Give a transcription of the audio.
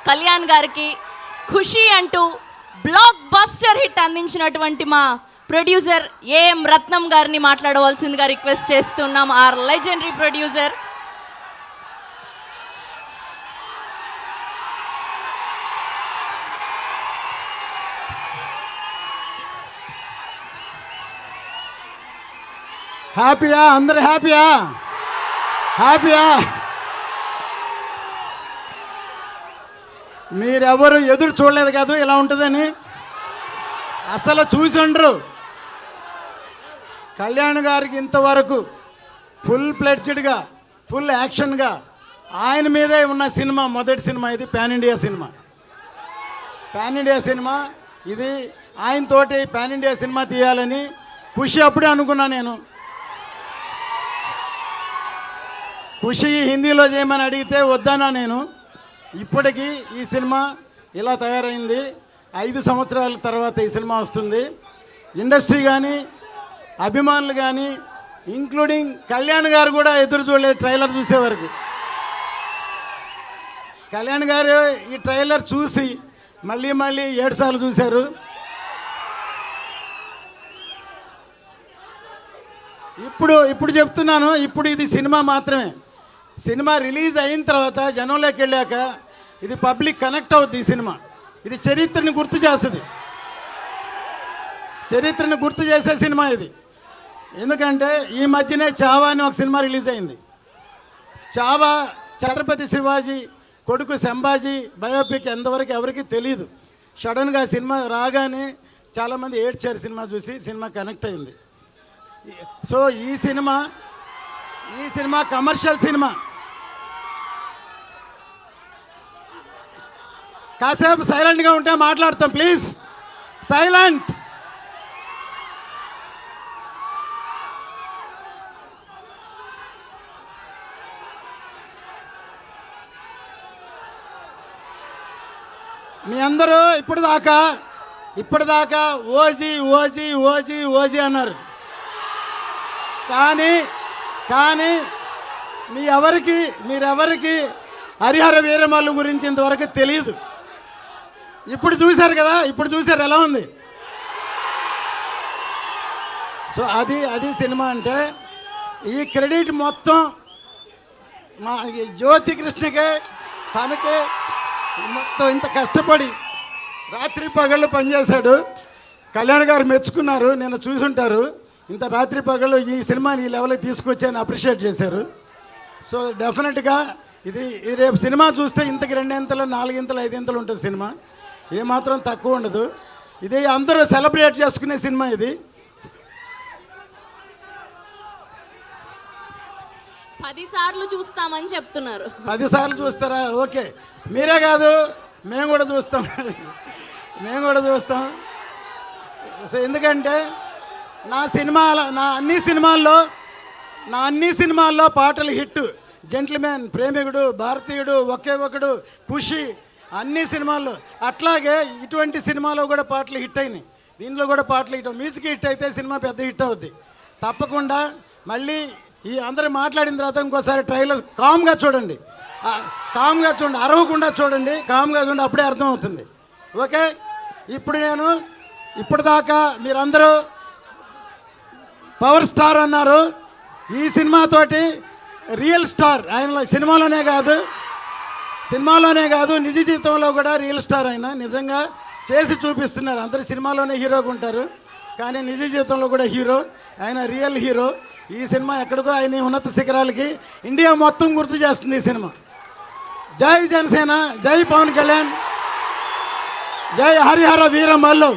కళ్యాణ్ గారికి ఖుషి అంటూ block buster hit అందించినటువంటి మా ప్రొడ్యూసర్ ఏఎం రత్నం గారిని మాట్లాడవలసిందిగా రిక్వెస్ట్ చేస్తున్నాం. Our legendary producer. హ్యాపీయా? అందరు హ్యాపీయా? హ్యాపీయా? మీరెవరు ఎదురు చూడలేదు కాదు ఇలా ఉంటుందని. అసలు చూసి ఉండరు. కళ్యాణ్ గారికి ఇంతవరకు ఫుల్ ప్లెడ్జ్డ్గా ఫుల్ యాక్షన్గా ఆయన మీదే ఉన్న సినిమా మొదటి సినిమా ఇది. Pan India cinema. Pan India cinema ఇది. ఆయనతోటి పాన్ ఇండియా సినిమా తీయాలని ఖుషి అప్పుడే అనుకున్నా నేను. ఖుషి హిందీలో చేయమని అడిగితే వద్దన్నా నేను. ఇప్పటికీ ఈ సినిమా ఇలా తయారైంది. 5 సంవత్సరాల తర్వాత ఈ సినిమా వస్తుంది. ఇండస్ట్రీ కానీ అభిమానులు కానీ ఇంక్లూడింగ్ కళ్యాణ్ గారు కూడా ఎదురు చూడలేదు ట్రైలర్ చూసే వరకు. కళ్యాణ్ గారు ఈ ట్రైలర్ చూసి మళ్ళీ 7 సార్లు చూశారు. ఇప్పుడు చెప్తున్నాను, ఇప్పుడు ఇది సినిమా మాత్రమే. సినిమా రిలీజ్ అయిన తర్వాత జనంలోకి వెళ్ళాక ఇది పబ్లిక్ కనెక్ట్ అవుద్ది. ఈ సినిమా ఇది చరిత్రని గుర్తు చేస్తుంది. చరిత్రని గుర్తు చేసే సినిమా ఇది. ఎందుకంటే ఈ మధ్యనే చావా అని ఒక సినిమా రిలీజ్ అయింది. చావా ఛత్రపతి శివాజీ కొడుకు సంభాజీ బయోపిక్ ఎంతవరకు ఎవరికి తెలియదు. సడన్గా సినిమా రాగానే చాలామంది ఏడ్చారు సినిమా చూసి. సినిమా కనెక్ట్ అయింది. సో ఈ సినిమా కమర్షియల్ సినిమా. కాసేపు సైలెంట్గా ఉంటే మాట్లాడతాం ప్లీజ్. సైలెంట్. మీ అందరూ ఇప్పటిదాకా ఓజీ ఓజీ ఓజీ ఓజీ అన్నారు. కానీ మీరెవరికి హరిహర వీరమల్లు గురించి ఇంతవరకు తెలియదు. ఇప్పుడు చూశారు కదా. ఇప్పుడు చూశారు ఎలా ఉంది. సో అది సినిమా అంటే. ఈ క్రెడిట్ మొత్తం మా జ్యోతి కృష్ణకే, తనకే. మొత్తం ఇంత కష్టపడి రాత్రి పగళ్ళు పనిచేశాడు. కళ్యాణ్ గారు మెచ్చుకున్నారు, నేను చూసుంటారు. ఇంత రాత్రి పగళ్ళు ఈ సినిమాని ఈ లెవెల్కి తీసుకొచ్చాను అప్రిషియేట్ చేశారు. సో డెఫినెట్గా ఇది రేపు సినిమా చూస్తే ఇంతకి 2 ఇంతలు 4 ఇంతలు 5 ఇంతలు ఉంటుంది సినిమా. ఏమాత్రం తక్కువ ఉండదు. ఇది అందరూ సెలబ్రేట్ చేసుకునే సినిమా ఇది. 10 సార్లు చూస్తామని చెప్తున్నారు. 10 సార్లు చూస్తారా? ఓకే. మీరే కాదు, మేము కూడా చూస్తాం. సో ఎందుకంటే నా అన్ని సినిమాల్లో పాటలు హిట్. జెంట్ల్మెన్, ప్రేమికుడు, భారతీయుడు, ఒకే ఒకడు, ఖుషి, అన్ని సినిమాల్లో. అట్లాగే ఇటువంటి సినిమాలో కూడా పాటలు హిట్ అయినాయి. దీనిలో కూడా పాటలు హిట్. మ్యూజిక్ హిట్ అయితే సినిమా పెద్ద హిట్ అవుద్ది తప్పకుండా. మళ్ళీ ఈ అందరూ మాట్లాడిన తర్వాత ఇంకోసారి ట్రైలర్ కామ్గా చూడండి. అరవకుండా చూడండి. కామ్గా చూడండి, అప్పుడే అర్థం అవుతుంది. ఓకే. ఇప్పటిదాకా మీరందరూ పవర్ స్టార్ అన్నారు. ఈ సినిమాతోటి రియల్ స్టార్ ఆయన. సినిమాలోనే కాదు నిజ జీవితంలో కూడా రియల్ స్టార్ ఆయన. నిజంగా చేసి చూపిస్తున్నారు. అందరు సినిమాలోనే హీరోగా ఉంటారు, కానీ నిజ జీవితంలో కూడా హీరో. ఆయన రియల్ హీరో. ఈ సినిమా ఎక్కడికో ఆయన ఉన్నత శిఖరాలకి ఇండియా మొత్తం గుర్తు చేస్తుంది ఈ సినిమా. జై జనసేన, జై పవన్ కళ్యాణ్, జై హరిహర వీరమల్లు.